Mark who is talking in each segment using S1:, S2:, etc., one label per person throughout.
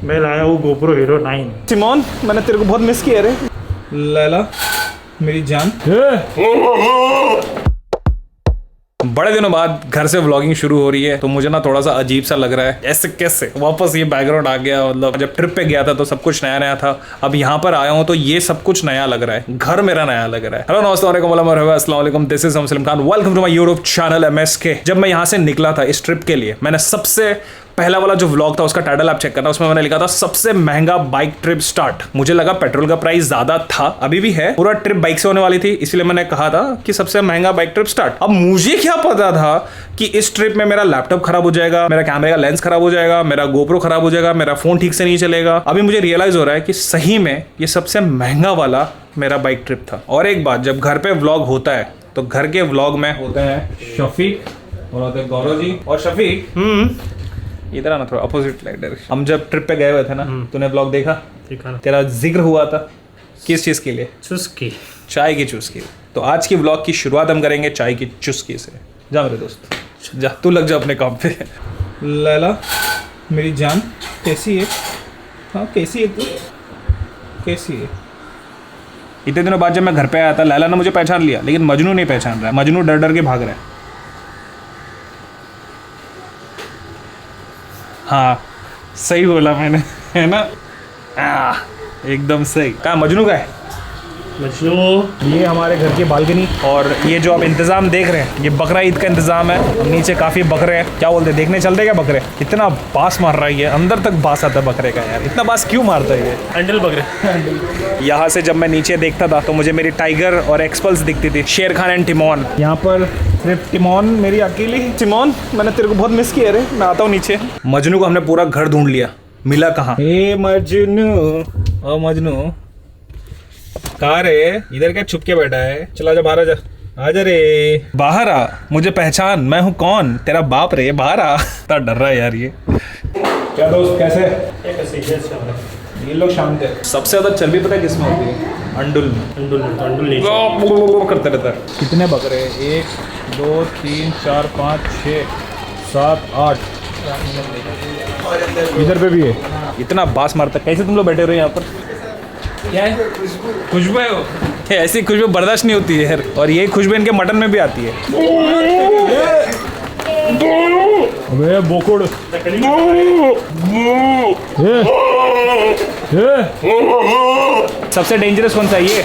S1: मैं लाया हूँ GoPro Hero 9।
S2: सिमोन, मैंने तेरे को बहुत मिस किया रे। लैला मेरी जान। बड़े दिनों बाद घर से व्लॉगिंग शुरू हो रही है तो मुझे ना थोड़ा सा अजीब सा लग रहा है। ऐसे कैसे वापस ये बैकग्राउंड आ गया। मतलब जब ट्रिप पे गया था तो सब कुछ नया नया था, अब यहाँ पर आया हूँ तो ये सब कुछ नया लग रहा है। घर मेरा नया लग रहा है। हेलो नमस्ते, अस्सलाम वालेकुम, this is Salim Khan, welcome to my YouTube channel MSK। जब मैं यहाँ से निकला था इस ट्रिप के लिए, मैंने सबसे पहला वाला जो व्लॉग था उसका टाइटल आप चेक करना, उसमें मैंने लिखा था सबसे महंगा बाइक ट्रिप स्टार्ट। मुझे लगा पेट्रोल का प्राइस ज्यादा था, अभी भी है, पूरा ट्रिप बाइक से होने वाली थी, इसलिए मैंने कहा था कि सबसे महंगा बाइक ट्रिप स्टार्ट। अब मुझे क्या पता था कि इस ट्रिप में मेरा लैपटॉप खराब हो जाएगा, मेरा कैमरे का लेंस खराब हो जाएगा, मेरा GoPro खराब हो जाएगा, मेरा फोन ठीक से नहीं चलेगा। अभी मुझे रियलाइज हो रहा है कि सही में ये सबसे महंगा वाला मेरा बाइक ट्रिप था। और एक बात, जब घर पे व्लॉग होता है तो घर के व्लॉग में होते हैं शफीक और होते हैं गौरव जी। और शफीक इधर आना, थोड़ा अपोजिट लाइट डायरेक्शन। हम जब ट्रिप पे गए हुए थे ना, तूने व्लॉग देखा? तेरा जिक्र हुआ था किस चीज के लिए?
S1: चुस्की,
S2: चाय की चुस्की। तो आज की व्लॉग की शुरुआत हम करेंगे चाय की चुस्की से। जा मेरे दोस्त, जा तू लग जा अपने काम पे। लैला मेरी जान, कैसी है? हाँ कैसी है तू? कैसी है? इतने दिनों बाद जब मैं घर पे आया था, लैला ने मुझे पहचान लिया, लेकिन मजनू नहीं पहचान रहा है। मजनू डर डर के भाग रहा है। हाँ सही बोला मैंने, है ना? एकदम सही कहा। मजनू का है
S1: मजनू।
S2: ये हमारे घर की बालकनी, और ये जो आप इंतजाम देख रहे हैं ये बकरा ईद का इंतजाम है। नीचे काफी बकरे हैं, क्या बोलते हैं, देखने चलते क्या बकरे? इतना बास मार रहा है ये, अंदर तक बास आता है बकरे का। यार इतना बास क्यों मारता है ये?
S1: हैंडल बकरे।
S2: यहाँ से जब मैं नीचे देखता था तो मुझे मेरी टाइगर और एक्सपल्स दिखती थी, शेर खान एंड टिमोन। यहाँ पर सिर्फ टिमोन मेरी अकेली। टिमोन, मैंने तेरे को बहुत मिस किया रे, मैं आता हूँ नीचे। मजनू को हमने पूरा घर ढूंढ लिया, मिला कहाँ? हे मजनू, ओ मजनू कहाँ रे? इधर क्या छुप के बैठा है? चला जा बाहर, आजा रे बाहर आ, मुझे पहचान, मैं हूँ कौन, तेरा बाप रे, बाहर आ। इतना डर रहा है यार ये। क्या दोस्त, कैसे? ये लोग शांत है। सबसे ज्यादा चर्बी पता है किसमें होती है? अंडुल में। अंडुल करते रहता है। कितने बकरे? 1 2 3 4 5 6 7 8, इधर पे भी है। इतना बास मारता है। कैसे तुम लोग बैठे रहे यहाँ पर? क्या है? खुशबू है वो। ऐसी खुशबू बर्दाश्त नहीं होती है यार, और यही खुशबू इनके मटन में भी आती है। अबे बोकुड़, सबसे डेंजरस कौन सा है ये?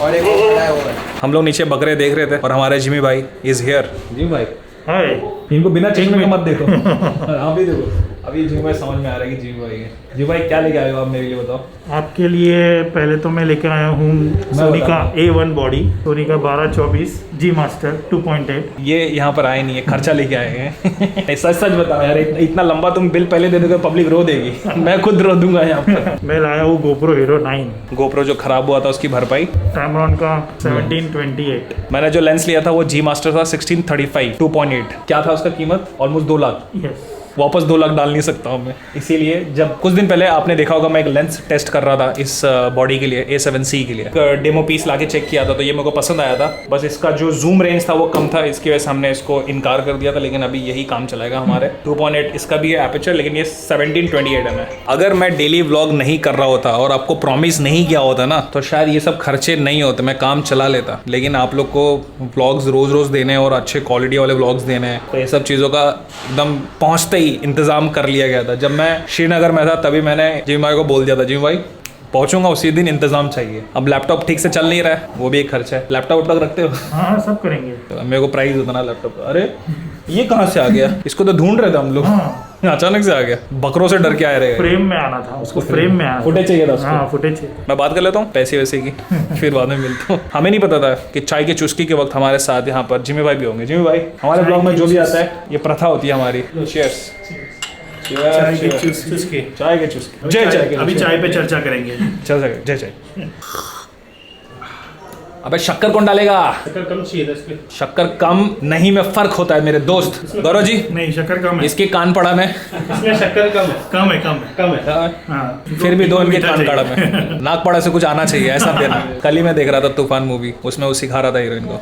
S2: और एक हम लोग नीचे बकरे देख रहे थे और हमारे जिमी भाई इज हियर। जिमी भाई
S1: हाय।
S2: इनको बिना चेंज में मत देखो। आप भी देखो। अभी जिमी भाई समझ में आ रहा है कि जिमी भाई है। जिमी भाई क्या लेके आए हो आप मेरे लिए, बताओ?
S1: आपके लिए पहले तो मैं लेकर आया हूँ सोनी का A1 बॉडी, सोनी का 1224 G Master 2.8।
S2: ये यहाँ पर आए नहीं है, खर्चा लेके आए हैं। सच सच बताओ यार, इतना लंबा तुम बिल पहले दे दोगे, पब्लिक रो देगी। मैं खुद रो दूंगा यहाँ पर।
S1: मैं लाया हूँ GoPro Hero 9।
S2: GoPro जो खराब हुआ था उसकी भरपाई।
S1: कैमरॉन का 1728।
S2: मैंने जो लेंस लिया था वो G Master था 1635 2.8। क्या था उसका कीमत? ऑलमोस्ट 2 लाख।
S1: यस।
S2: वापस 2 लाख डाल नहीं सकता हूँ मैं। इसीलिए जब कुछ दिन पहले आपने देखा होगा मैं एक लेंस टेस्ट कर रहा था इस बॉडी के लिए, A7C के लिए, डेमो पीस लाके चेक किया था तो ये मेरे को पसंद आया था। बस इसका जो जूम रेंज था वो कम था, इसकी वजह से हमने इसको इनकार कर दिया था, लेकिन अभी यही काम चलाएगा हमारे। 2.8 इसका भी है एपर्चर, लेकिन ये 1728 है। अगर मैं डेली व्लॉग नहीं कर रहा होता और आपको प्रॉमिस नहीं किया होता ना, तो शायद ये सब खर्चे नहीं होते, मैं काम चला लेता। लेकिन आप लोग को व्लॉग्स रोज रोज देने और अच्छे क्वालिटी वाले व्लॉग्स देने हैं, तो ये सब चीज़ों का एकदम पहुँचते इंतजाम कर लिया गया था। जब मैं श्रीनगर में था तभी मैंने जिमी भाई को बोल दिया था, जिमी भाई पहुंचूंगा उसी दिन, इंतजाम चाहिए। अब लैपटॉप ठीक से चल नहीं रहा है, वो भी एक खर्चा है। लैपटॉप तक रखते हो?
S1: हाँ सब करेंगे।
S2: तो मेरे को प्राइस होता ना लैपटॉप का। अरे ये कहाँ से आ गया? इसको तो ढूंढ रहे थे हम लोग। अचानक से आ गया। बकरों से डर के आए रहे।
S1: फ्रेम में आना था उसको, फ्रेम में आना।
S2: फुटेज चाहिए था उसको।
S1: हाँ फुटेज चाहिए।
S2: मैं बात कर लेता हूँ पैसे वैसे की, फिर बाद में मिलता हूँ। हमें नहीं पता था कि चाय की चुस्की के वक्त हमारे साथ यहाँ पर जिमी भाई भी होंगे। जिमी भाई, हमारे ब्लॉग में जो भी आता है ये प्रथा होती है हमारी। चीयर्स।
S1: चाय की चुस्की।
S2: चाय के चुस्की। जय चाय।
S1: अभी चाय पे चर्चा करेंगे।
S2: चल सके। जय चाय। अबे शक्कर कौन डालेगा?
S1: शक्कर कम चाहिए था इसमें।
S2: शक्कर कम नहीं में फर्क होता है मेरे दोस्त। गौरव जी
S1: नहीं, शक्कर कम है।
S2: इसके कान पड़ा में,
S1: इसमें शक्कर कम है। कम है, कम है, कम है। हाँ।
S2: फिर भी 2 इनके कान पड़ा में। नाक पड़ा से कुछ आना चाहिए, ऐसा देना। कल ही मैं देख रहा था तूफान मूवी, उसमें वो सिखा रहा था हीरोइन को,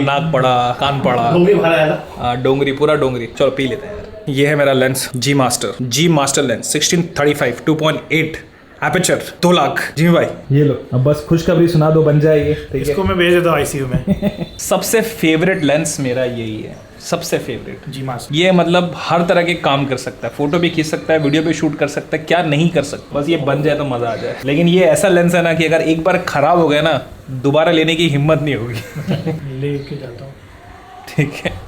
S2: नाक पड़ा, कान पड़ा,
S1: डोंगरी भरा है।
S2: डोंगरी, पूरा डोंगरी। चलो पी लेते हैं। ये है मेरा लेंस जी मास्टर लेंस 1635 2.8 एपर्चर 2 लाख। जी भाई ये लो, अब बस खुशखबरी सुना दो, बन जाए ये, ठीक है?
S1: इसको मैं भेज देता हूँ आईसीयू में।
S2: सबसे फेवरेट लेंस मेरा यही है, सबसे फेवरेट
S1: जी मास्टर।
S2: ये मतलब हर तरह के काम कर सकता है, फोटो भी खींच सकता है, वीडियो भी शूट कर सकता है, क्या नहीं कर सकता, बस ये बन जाए तो मजा आ जाए। लेकिन ये ऐसा लेंस है ना कि अगर एक बार खराब हो गया ना, दोबारा लेने की हिम्मत नहीं होगी।
S1: लेके जाता हूँ।
S2: ठीक है,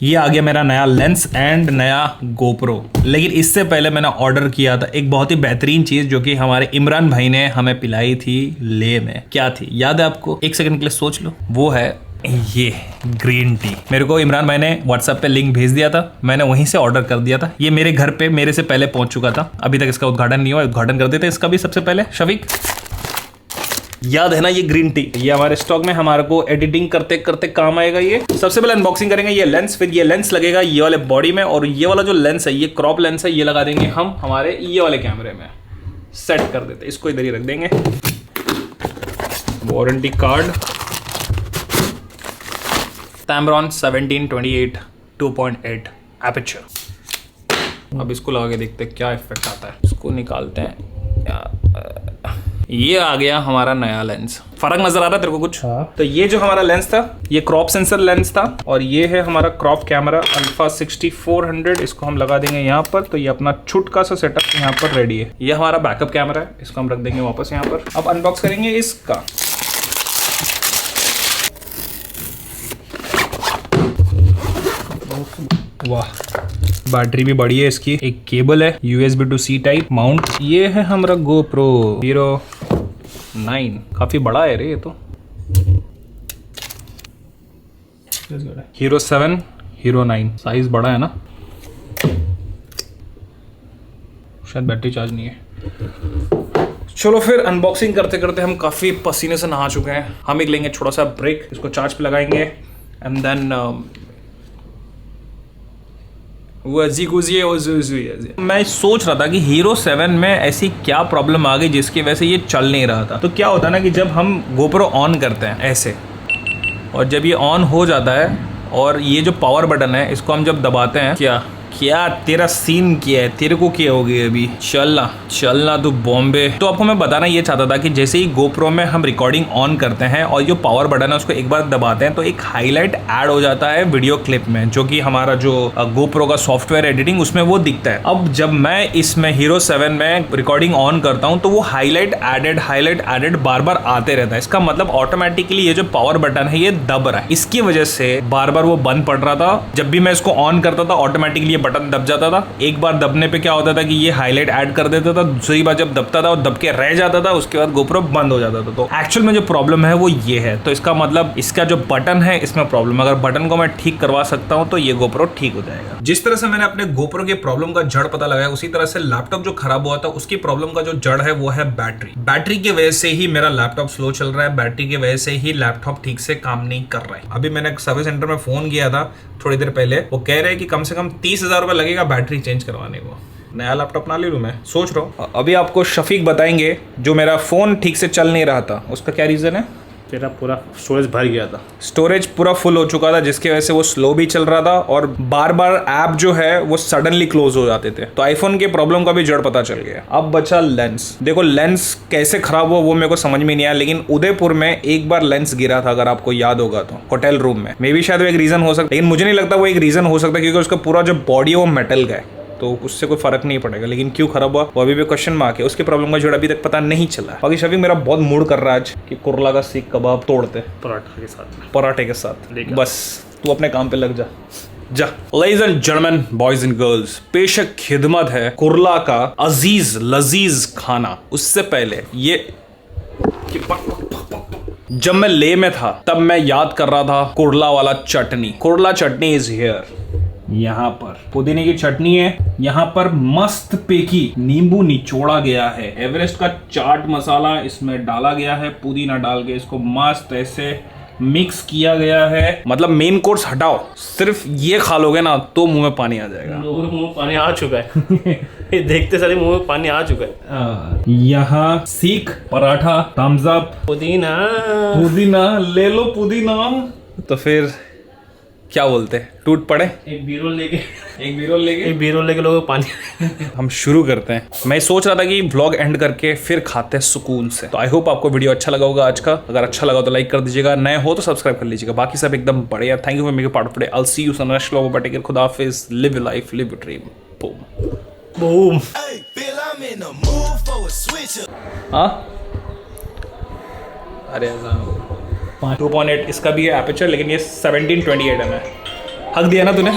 S2: ये आ गया मेरा नया लेंस एंड नया गोप्रो। लेकिन इससे पहले मैंने ऑर्डर किया था एक बहुत ही बेहतरीन चीज जो कि हमारे इमरान भाई ने हमें पिलाई थी ले में। क्या थी याद है आपको? एक सेकंड के लिए सोच लो। वो है ये ग्रीन टी। मेरे को इमरान भाई ने व्हाट्सएप पे लिंक भेज दिया था, मैंने वहीं से ऑर्डर कर दिया था। ये मेरे घर पे मेरे से पहले पहुंच चुका था, अभी तक इसका उद्घाटन नहीं हुआ, उद्घाटन कर देते हैं इसका भी सबसे पहले। शफीक याद है ना ये ग्रीन टी? ये हमारे स्टॉक में हमारे को एडिटिंग करते करते काम आएगा। ये सबसे पहले अनबॉक्सिंग करेंगे ये लेंस, फिर ये लेंस लगेगा ये वाले बॉडी में, और ये वाला जो लेंस है ये क्रॉप लेंस है, ये लगा देंगे हम हमारे ये वाले कैमरे में, सेट कर देते। इसको इधर ही रख देंगे। Warranty card Tamron 1728 2.8 aperture. अब इसको लगा के देखते हैं क्या इफेक्ट आता है। इसको निकालते हैं। ये आ गया हमारा नया लेंस। फर्क नजर आ रहा है तेरे को कुछ?
S1: हाँ।
S2: तो ये जो हमारा लेंस था ये क्रॉप सेंसर लेंस था, और ये है हमारा क्रॉप कैमरा अल्फा 6400। इसको हम लगा देंगे यहाँ पर, तो ये अपना छुटका सा सेटअप यहाँ पर रेडी है। ये हमारा बैकअप कैमरा है, इसको हम रख देंगे वापस यहाँ पर। अब अनबॉक्स करेंगे इसका। वाह, बैटरी भी बड़ी है इसकी। एक केबल है USB to C type mount. ये है हमारा GoPro Hero 9। काफी बड़ा है रे ये तो। Hero 7 Hero 9 साइज बड़ा है ना। शायद बैटरी चार्ज नहीं है। चलो फिर अनबॉक्सिंग करते करते हम काफी पसीने से नहा चुके हैं। हम एक लेंगे छोटा सा ब्रेक, इसको चार्ज पे लगाएंगे एंड देन मैं सोच रहा था कि हीरो 7 में ऐसी क्या प्रॉब्लम आ गई जिसकी वजह से ये चल नहीं रहा था। तो क्या होता है ना कि जब हम गोप्रो ऑन करते हैं ऐसे, और जब ये ऑन हो जाता है और ये जो पावर बटन है इसको हम जब दबाते हैं, क्या क्या तेरा सीन क्या है? तेरे को क्या हो गई अभी? चलना तू बॉम्बे। तो आपको मैं बताना ये चाहता था कि जैसे ही गोप्रो में हम रिकॉर्डिंग ऑन करते हैं और जो पावर बटन है उसको एक बार दबाते हैं तो एक हाईलाइट ऐड हो जाता है वीडियो क्लिप में, जो कि हमारा जो गोप्रो का सॉफ्टवेयर एडिटिंग उसमें वो दिखता है। अब जब मैं इसमें हीरो 7 में रिकॉर्डिंग ऑन करता हूँ तो वो हाईलाइट एडेड बार बार आते रहता है। इसका मतलब ऑटोमेटिकली ये जो पावर बटन है ये दब रहा है, इसकी वजह से बार बार वो बंद पड़ रहा था। जब भी मैं इसको ऑन करता था ऑटोमेटिकली बटन दब जाता था। एक बार दबने पे क्या होता था कि ये हाईलाइट ऐड कर देता था, दूसरी बार जब दबता था और दब के रह जाता था उसके बाद गोप्रो बंद हो जाता था। तो एक्चुअल में जो प्रॉब्लम है वो ये है। तो इसका मतलब इसका जो बटन है इसमें प्रॉब्लम, अगर बटन को मैं ठीक करवा सकता हूं तो ये गोप्रो ठीक हो जाएगा। जिस तरह से मैंने अपने गोप्रो के प्रॉब्लम का जड़ पता लगाया उसी तरह से लैपटॉप जो खराब हुआ था उसकी प्रॉब्लम का जो जड़ है वो है बैटरी की वजह से ही मेरा लैपटॉप स्लो चल रहा है, बैटरी की वजह से ही लैपटॉप ठीक से काम नहीं कर रहा है। अभी मैंने सर्विस सेंटर में फोन किया था थोड़ी देर पहले, वो कह रहे हैं कि कम से कम 30,000 रुपए लगेगा बैटरी चेंज करवाने को। नया लैपटॉप ना ले लूं, मैं सोच रहा हूँ। अभी आपको शफीक बताएंगे जो मेरा फोन ठीक से चल नहीं रहा था उसका क्या रीजन है।
S1: तेरा पूरा स्टोरेज भर गया था,
S2: स्टोरेज पूरा फुल हो चुका था जिसकी वजह से वो स्लो भी चल रहा था और बार बार ऐप जो है वो सडनली क्लोज हो जाते थे। तो आईफोन के प्रॉब्लम का भी जड़ पता चल गया। अब बचा लेंस। देखो लेंस कैसे खराब हुआ वो मेरे को समझ में नहीं आया, लेकिन उदयपुर में एक बार लेंस गिरा था अगर आपको याद होगा तो, होटल रूम में। मे भी शायद वो एक रीजन हो सकता, लेकिन मुझे नहीं लगता वो एक रीजन हो सकता क्योंकि उसका पूरा जो बॉडी है वो मेटल का है तो उससे कोई फर्क नहीं पड़ेगा। लेकिन क्यों खराब हुआ वो अभी भी क्वेश्चन मार्क है, उसके प्रॉब्लम का जड़ अभी तक पता नहीं चला। बाकी शफीक मेरा बहुत मूड कर रहा है आज कि कुरला का सीख कबाब तोड़ते पराठे के साथ। बस तू अपने काम पे लग जा। Ladies and gentlemen, boys and girls, पेशक खिदमत है कुरला का अजीज लजीज खाना। उससे पहले ये जब मैं ले में था तब मैं याद कर रहा था कुरला वाला चटनी। कुरला चटनी इज हियर। यहाँ पर पुदीने की चटनी है, यहाँ पर मस्त पेकी नींबू निचोड़ा गया है, एवरेस्ट का चाट मसाला इसमें डाला गया है, पुदीना डाल के इसको मस्त ऐसे मिक्स किया गया है। मतलब मेन कोर्स हटाओ, सिर्फ ये खा लोगे ना तो मुंह में पानी आ जाएगा।
S1: मुंह में पानी आ चुका है। ये देखते सारे मुंह में पानी आ चुका है।
S2: यहाँ सीख पराठा थम्स अप,
S1: पुदीना
S2: ले लो पुदीना। तो फिर क्या बोलते हैं, टूट पड़े?
S3: एक बीरोल लेके
S2: एक
S3: बीरोल लेके लोगों को पानी
S2: हम शुरू करते हैं। मैं सोच रहा था कि व्लॉग एंड करके फिर खाते हैं सुकून से। तो आई होप आपको वीडियो अच्छा लगा होगा आज का। अगर अच्छा लगा तो लाइक कर दीजिएगा, नए हो तो सब्सक्राइब कर लीजिएगा। बाकी सब एकदम बढ़िया। Thank you for making part of today. I will see you soon next vlog. Take care, खुदा हाफिज, live your life, live your dream. Boom
S3: boom.
S2: हाँ अरे 2.8 इसका भी है एपर्चर, लेकिन ये 17-28 है। हक दिया ना तूने।